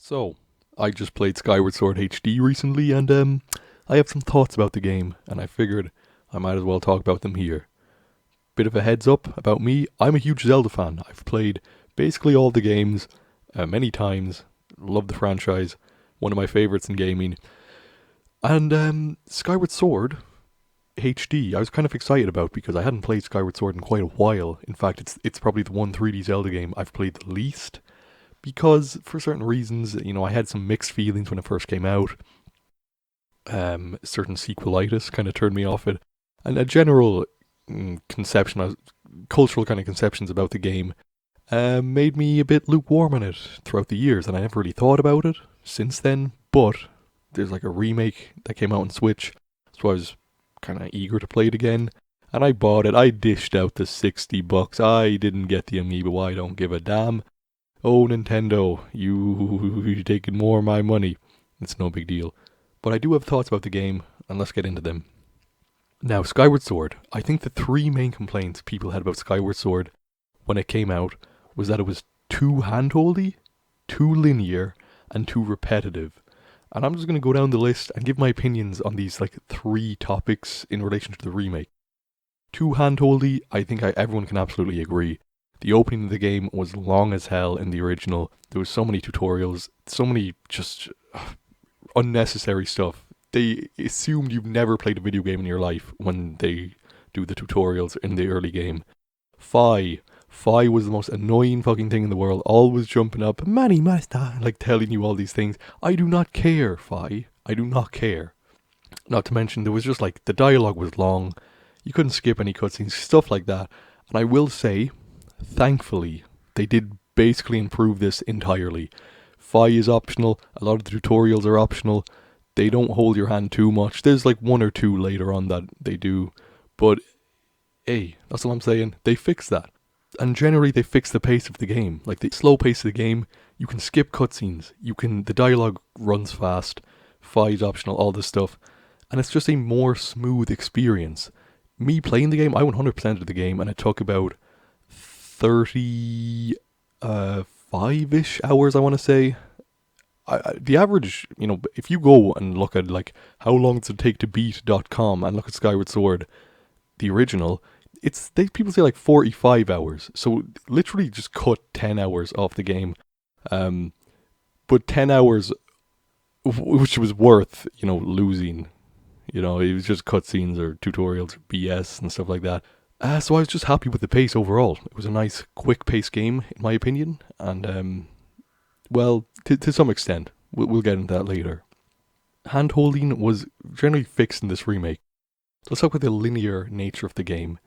So, I just played Skyward Sword HD recently, and I have some thoughts about the game, and I figured I might as well talk about them here. Bit of a heads up about me, I'm a huge Zelda fan. I've played basically all the games many times, love the franchise, one of my favourites in gaming. And Skyward Sword HD, I was kind of excited about because I hadn't played Skyward Sword in quite a while. In fact, it's probably the one 3D Zelda game I've played the least because for certain reasons, I had some mixed feelings when it first came out. Certain sequelitis kind of turned me off it, and a general conception, cultural kind of conceptions about the game, made me a bit lukewarm on it throughout the years, and I never really thought about it since then. But there's like a remake that came out on Switch, so I was kind of eager to play it again. And I bought it. I dished out the $60. I didn't get the amiibo. I don't give a damn. Oh, Nintendo, you taking more of my money. It's no big deal. But I do have thoughts about the game, and let's get into them. Now, Skyward Sword. I think the three main complaints people had about Skyward Sword when it came out was that it was too handholdy, too linear, and too repetitive. And I'm just going to go down the list and give my opinions on these three topics in relation to the remake. Too handholdy, I think everyone can absolutely agree. The opening of the game was long as hell in the original. There was so many tutorials, so many just unnecessary stuff. They assumed you've never played a video game in your life when they do the tutorials in the early game. Fi was the most annoying fucking thing in the world, always jumping up, Manny Master, telling you all these things. I do not care, Fi. I do not care. Not to mention, there was just the dialogue was long, you couldn't skip any cutscenes, stuff like that. And I will say, thankfully, they did basically improve this entirely. Fi is optional, a lot of the tutorials are optional, they don't hold your hand too much. There's one or two later on that they do, but hey, that's all I'm saying, they fixed that. And generally they fix the pace of the game. The slow pace of the game, you can skip cutscenes, the dialogue runs fast, Fi is optional, all this stuff, and it's just a more smooth experience. Me playing the game, I 100%ed the game, and it took about 35-ish hours, I want to say. The average, if you go and look at how long does it take to beat.com and look at Skyward Sword, the original, people say 45 hours. So literally just cut 10 hours off the game. But 10 hours, which was worth, losing. It was just cutscenes or tutorials or BS and stuff like that. So I was just happy with the pace overall. It was a nice, quick-paced game, in my opinion. And, well, to some extent. We'll get into that later. Hand-holding was generally fixed in this remake. Let's talk about the linear nature of the game.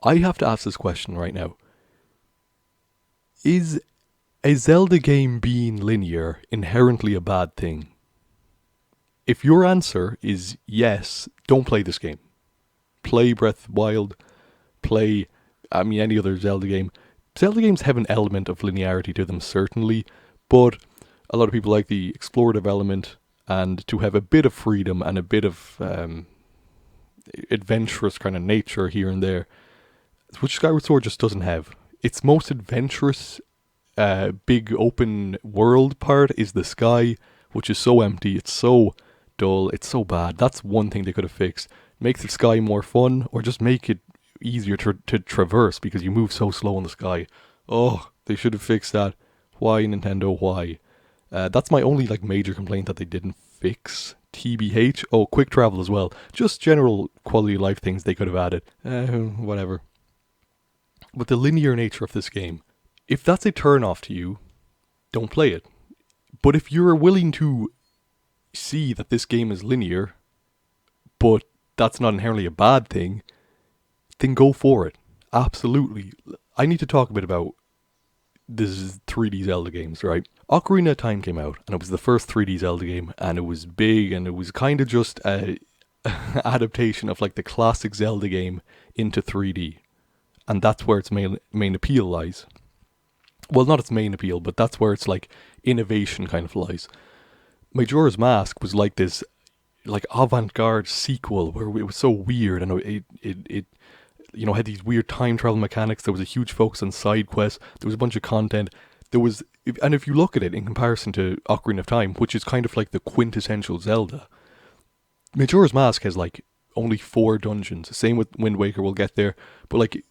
I have to ask this question right now. Is a Zelda game being linear inherently a bad thing? If your answer is yes, don't play this game. Play Breath of the Wild. Play, any other Zelda game. Zelda games have an element of linearity to them, certainly, but a lot of people like the explorative element and to have a bit of freedom and a bit of adventurous kind of nature here and there, which Skyward Sword just doesn't have. Its most adventurous, big open world part is the sky, which is so empty, it's so dull, it's so bad. That's one thing they could have fixed. Make the sky more fun, or just make it easier to traverse because you move so slow in the sky. Oh, they should have fixed that. Why, Nintendo, why? That's my only major complaint that they didn't fix. TBH. Oh, quick travel as well. Just general quality of life things they could have added. Whatever. But the linear nature of this game, if that's a turn off to you, don't play it. But if you're willing to see that this game is linear, but that's not inherently a bad thing, then go for it. Absolutely. I need to talk a bit about this 3D Zelda games, right? Ocarina of Time came out, and it was the first 3D Zelda game, and it was big, and it was kind of just a adaptation of the classic Zelda game into 3D. And that's where its main appeal lies. Well, not its main appeal, but that's where its innovation kind of lies. Majora's Mask was this avant-garde sequel where it was so weird, and it had these weird time travel mechanics. There was a huge focus on side quests. There was a bunch of content. And if you look at it in comparison to Ocarina of Time, which is kind of like the quintessential Zelda, Majora's Mask has like only 4 dungeons. Same with Wind Waker, we'll get there. But like,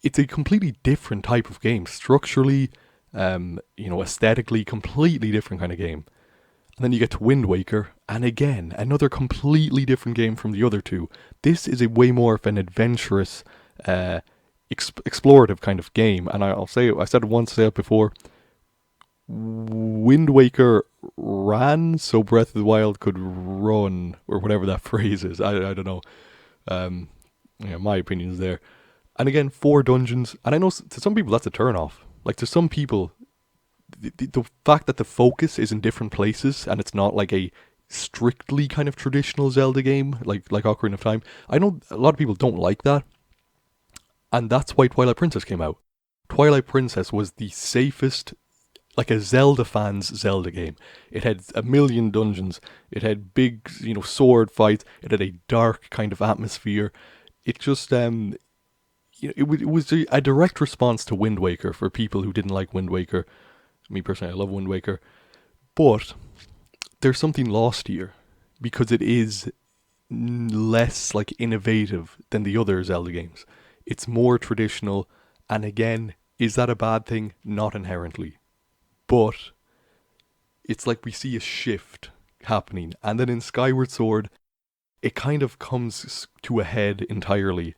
it's a completely different type of game. Structurally, aesthetically, completely different kind of game. And then you get to Wind Waker, and again, another completely different game from the other two. This is a way more of an adventurous, explorative kind of game. And I said it once, say it before. Wind Waker ran so Breath of the Wild could run, or whatever that phrase is. I don't know. My opinion's there. And again, 4 dungeons. And I know to some people that's a turn off. Like, to some people, the fact that the focus is in different places and it's not like a strictly kind of traditional Zelda game like Ocarina of Time. I know a lot of people don't like that. And that's why Twilight Princess came out. Twilight Princess was the safest, like a Zelda fan's Zelda game. It had 1,000,000 dungeons. It had big, sword fights. It had a dark kind of atmosphere. It just, it was a direct response to Wind Waker for people who didn't like Wind Waker. Me personally, I love Wind Waker. But there's something lost here because it is less like innovative than the other Zelda games. It's more traditional, and again, is that a bad thing? Not inherently. But it's like we see a shift happening. And then in Skyward Sword, it kind of comes to a head entirely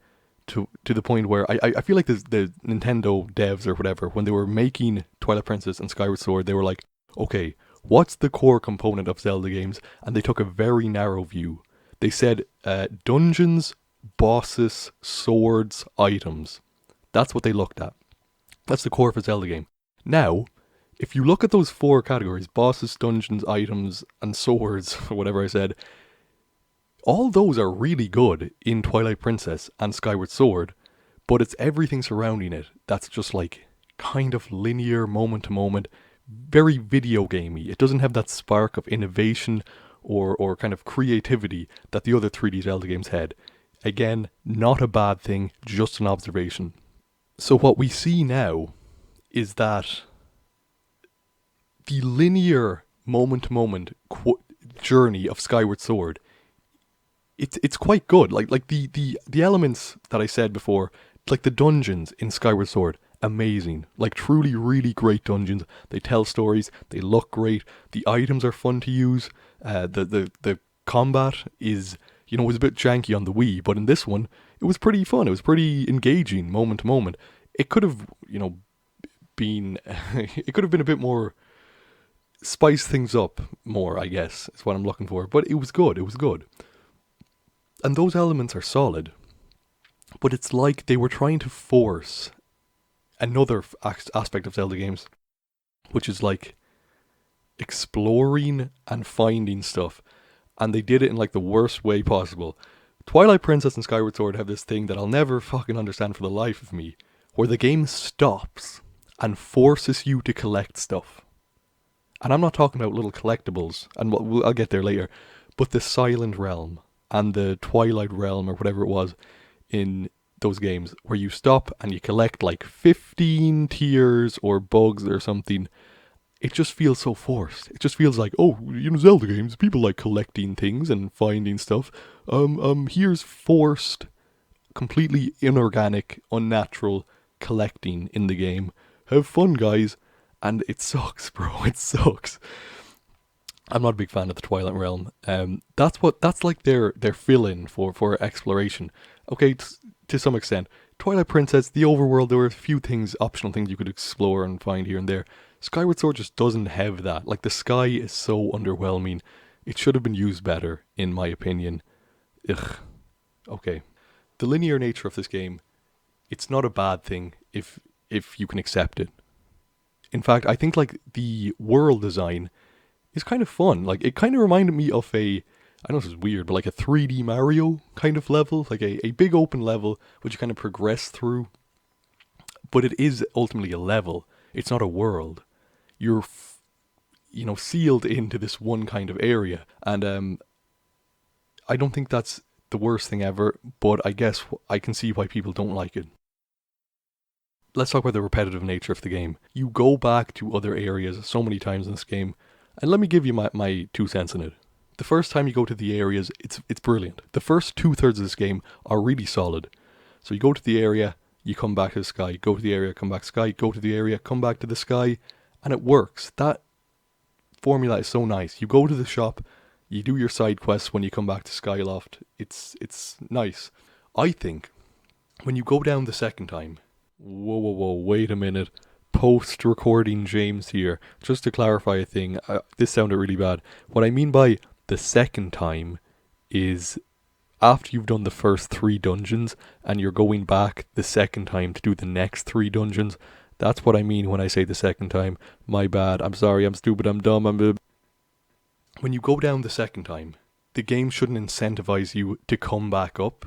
to the point where I feel like the Nintendo devs or whatever, when they were making Twilight Princess and Skyward Sword, they were like, okay, what's the core component of Zelda games? And they took a very narrow view. They said dungeons, bosses, swords, items. That's what they looked at. That's the core of a Zelda game. Now, if you look at those 4 categories, bosses, dungeons, items, and swords, or whatever I said, all those are really good in Twilight Princess and Skyward Sword, but it's everything surrounding it that's just like kind of linear, moment to moment, very video gamey. It doesn't have that spark of innovation or kind of creativity that the other 3D Zelda games had. Again, not a bad thing, just an observation. So what we see now is that the linear moment-to-moment journey of Skyward Sword, it's quite good. Like the elements that I said before, like the dungeons in Skyward Sword, amazing. Like truly, really great dungeons. They tell stories. They look great. The items are fun to use. The combat is, was a bit janky on the Wii, but in this one, it was pretty fun. It was pretty engaging, moment to moment. It could have, been, it could have been a bit more, spice things up more, I guess, is what I'm looking for. But it was good. It was good. And those elements are solid. But it's like they were trying to force another aspect of Zelda games, which is like exploring and finding stuff. And they did it in like the worst way possible. Twilight Princess and Skyward Sword have this thing that I'll never fucking understand for the life of me, where the game stops and forces you to collect stuff. And I'm not talking about little collectibles, and I'll get there later, but the Silent Realm and the Twilight Realm, or whatever it was, in those games, where you stop and you collect like 15 tears or bugs or something. It just feels so forced. It just feels like, Zelda games, people like collecting things and finding stuff. Here's forced, completely inorganic, unnatural collecting in the game. Have fun, guys. And it sucks, bro. It sucks. I'm not a big fan of the Twilight Realm. That's like their fill-in for exploration. Okay, to some extent. Twilight Princess, the overworld, there were a few things, optional things you could explore and find here and there. Skyward Sword just doesn't have that. Like, the sky is so underwhelming. It should have been used better, in my opinion. Ugh. Okay. The linear nature of this game, it's not a bad thing if you can accept it. In fact, I think like the world design is kind of fun. Like, it kind of reminded me of I know this is weird, but like a 3D Mario kind of level, like a big open level which you kind of progress through. But it is ultimately a level. It's not a world. You're, sealed into this one kind of area. And I don't think that's the worst thing ever, but I guess I can see why people don't like it. let's talk about the repetitive nature of the game. You go back to other areas so many times in this game, and let me give you my 2 cents in it. The first time you go to the areas, it's brilliant. The first 2/3 of this game are really solid. So you go to the area, you come back to the sky, go to the area, come back sky, go to the area, come back to the sky, and it works. That formula is so nice. You go to the shop, you do your side quests when you come back to Skyloft. It's nice. I think when you go down the second time, whoa, wait a minute. Post-recording James here. Just to clarify a thing, this sounded really bad. What I mean by the second time is after you've done the first 3 dungeons and you're going back the second time to do the next 3 dungeons. That's what I mean when I say the second time. My bad. I'm sorry. I'm stupid. I'm dumb. When you go down the second time, the game shouldn't incentivize you to come back up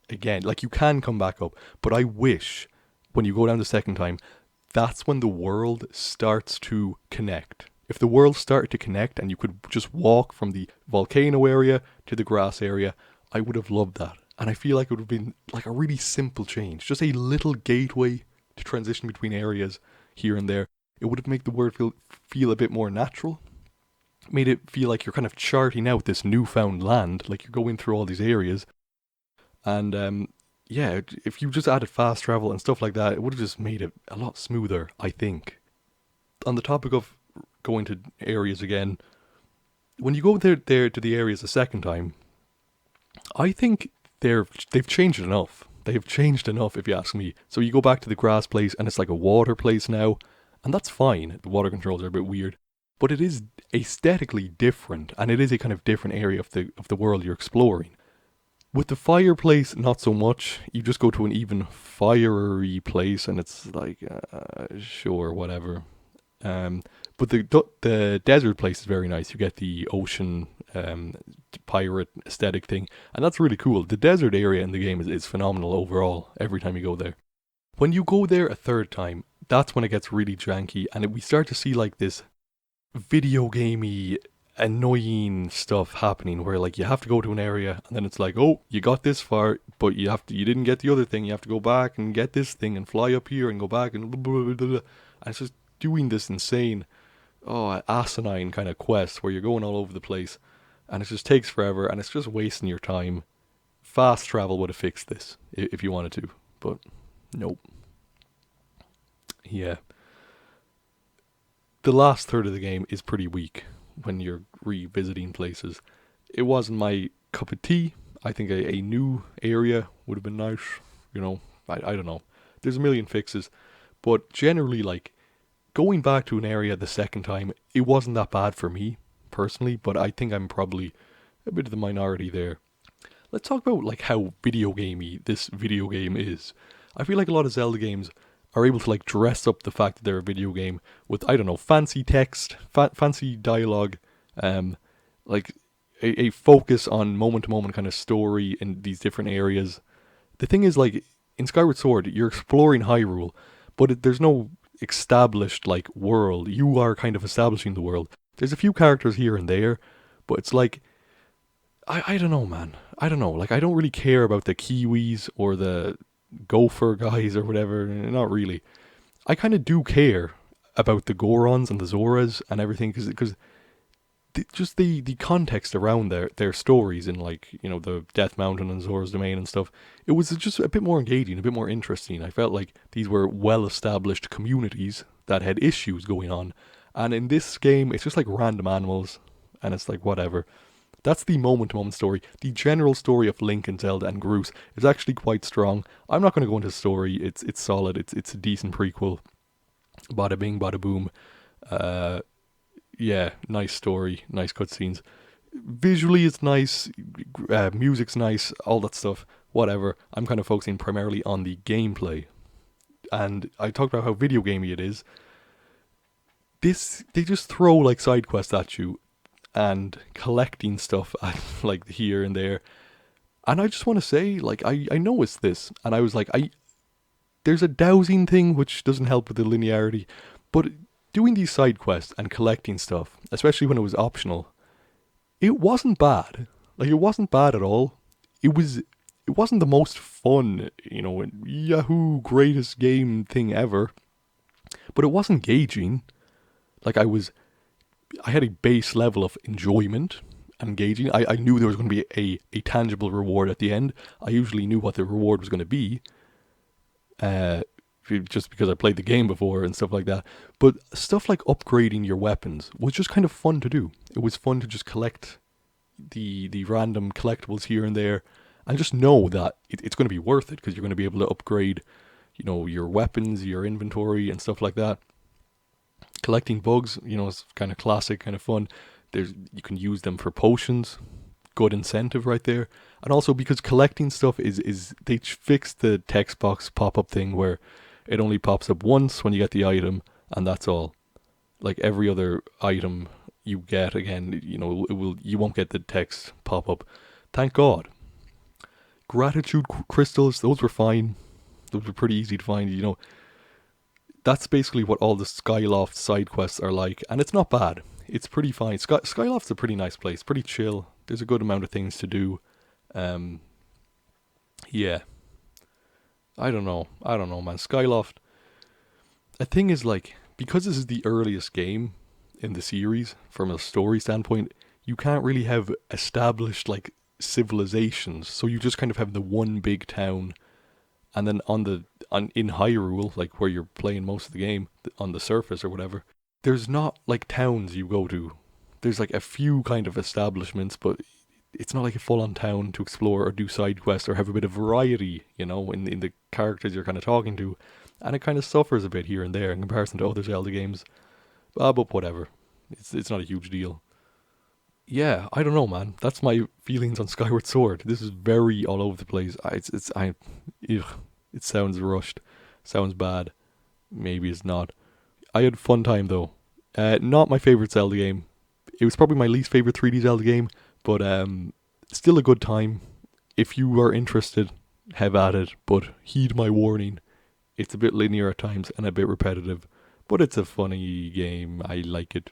again. Like, you can come back up, but I wish when you go down the second time, that's when the world starts to connect. If the world started to connect and you could just walk from the volcano area to the grass area, I would have loved that. And I feel like it would have been like a really simple change. Just a little gateway to transition between areas here and there. It would have made the world feel a bit more natural. Made it feel like you're kind of charting out this newfound land, like you're going through all these areas. And yeah, if you just added fast travel and stuff like that, it would have just made it a lot smoother, I think. On the topic of going to areas again, when you go there to the areas a second time, I think they've changed enough. They've changed enough, if you ask me. So you go back to the grass place, and it's like a water place now, and that's fine. The water controls are a bit weird, but it is aesthetically different, and it is a kind of different area of the world you're exploring. With the fireplace, not so much. You just go to an even fiery place, and it's like, sure, whatever. But the desert place is very nice. You get the ocean pirate aesthetic thing, and that's really cool. The desert area in the game is phenomenal overall, every time you go there. When you go there a third time, that's when it gets really janky, and we start to see like this video gamey, annoying stuff happening where like you have to go to an area and then it's like, oh, you got this far, but you didn't get the other thing. You have to go back and get this thing and fly up here and go back and blah, blah, blah, blah, blah. And it's just doing this insane, asinine kind of quest where you're going all over the place and it just takes forever and it's just wasting your time. Fast travel would have fixed this if you wanted to, but nope. Yeah. The last third of the game is pretty weak when you're revisiting places. It wasn't my cup of tea. I think a new area would have been nice. You know, I don't know. There's a million fixes. But generally, like, going back to an area the second time, it wasn't that bad for me, personally. But I think I'm probably a bit of the minority there. Let's talk about, like, how video gamey this video game is. I feel like a lot of Zelda games are able to like dress up the fact that they're a video game with, I don't know, fancy text, fancy dialogue, like a focus on moment-to-moment kind of story in these different areas. The thing is, like, in Skyward Sword, you're exploring Hyrule, but there's no established, like, world. You are kind of establishing the world. There's a few characters here and there, but it's like, I don't know, man. I don't know. Like, I don't really care about the Kiwis or the Gopher guys or whatever. Not really. I kind of do care about the Gorons and the Zoras and everything because just the context around their stories in, like, you know, the Death Mountain and Zora's Domain and stuff, it was just a bit more engaging, a bit more interesting. I felt like these were well-established communities that had issues going on, and in this game it's just like random animals and it's like whatever. That's the moment-to-moment story. The general story of Link and Zelda and Groose is actually quite strong. I'm not going to go into the story. It's solid. It's a decent prequel. Bada bing, bada boom. Yeah, nice story, nice cutscenes. Visually, it's nice. Music's nice. All that stuff. Whatever. I'm kind of focusing primarily on the gameplay. And I talked about how video gamey it is. They just throw like side quests at you and collecting stuff at, like, here and there. And I just want to say, like, I noticed this, and I was like, there's a dowsing thing which doesn't help with the linearity, but doing these side quests and collecting stuff, especially when it was optional, it wasn't bad. Like, it wasn't bad at all. It was it wasn't the most fun, Yahoo greatest game thing ever, but it was engaging. Like I had a base level of enjoyment and engaging. I knew there was going to be a tangible reward at the end. I usually knew what the reward was going to be, uh, just because I played the game before and stuff like that. But stuff like upgrading your weapons was just kind of fun to do. It was fun to just collect the random collectibles here and there, and just know that it's going to be worth it because you're going to be able to upgrade, your weapons, your inventory, and stuff like that. Collecting bugs, is kind of classic, kind of fun. You can use them for potions, good incentive right there. And also because collecting stuff is they fixed the text box pop up thing where it only pops up once when you get the item, and that's all. Like every other item you get again, you won't get the text pop up. Thank God. Gratitude crystals, those were fine. Those were pretty easy to find. That's basically what all the Skyloft side quests are like, and it's not bad. It's pretty fine. Skyloft's a pretty nice place, pretty chill. There's a good amount of things to do. Um, yeah, I don't know, man. Skyloft. The thing is, like, because this is the earliest game in the series from a story standpoint, you can't really have established like civilizations. So you just kind of have the one big town, and then in Hyrule, like where you're playing most of the game on the surface or whatever, there's not like towns you go to. There's like a few kind of establishments, but it's not like a full on town to explore or do side quests or have a bit of variety, in the characters you're kind of talking to. And it kind of suffers a bit here and there in comparison to other Zelda games. But whatever. It's not a huge deal. Yeah, I don't know, man. That's my feelings on Skyward Sword. This is very all over the place. Ugh, it sounds rushed, sounds bad. Maybe it's not. I had a fun time though. Not my favorite Zelda game. It was probably my least favorite 3D Zelda game, but still a good time. If you are interested, have at it. But heed my warning. It's a bit linear at times and a bit repetitive, but it's a funny game. I like it.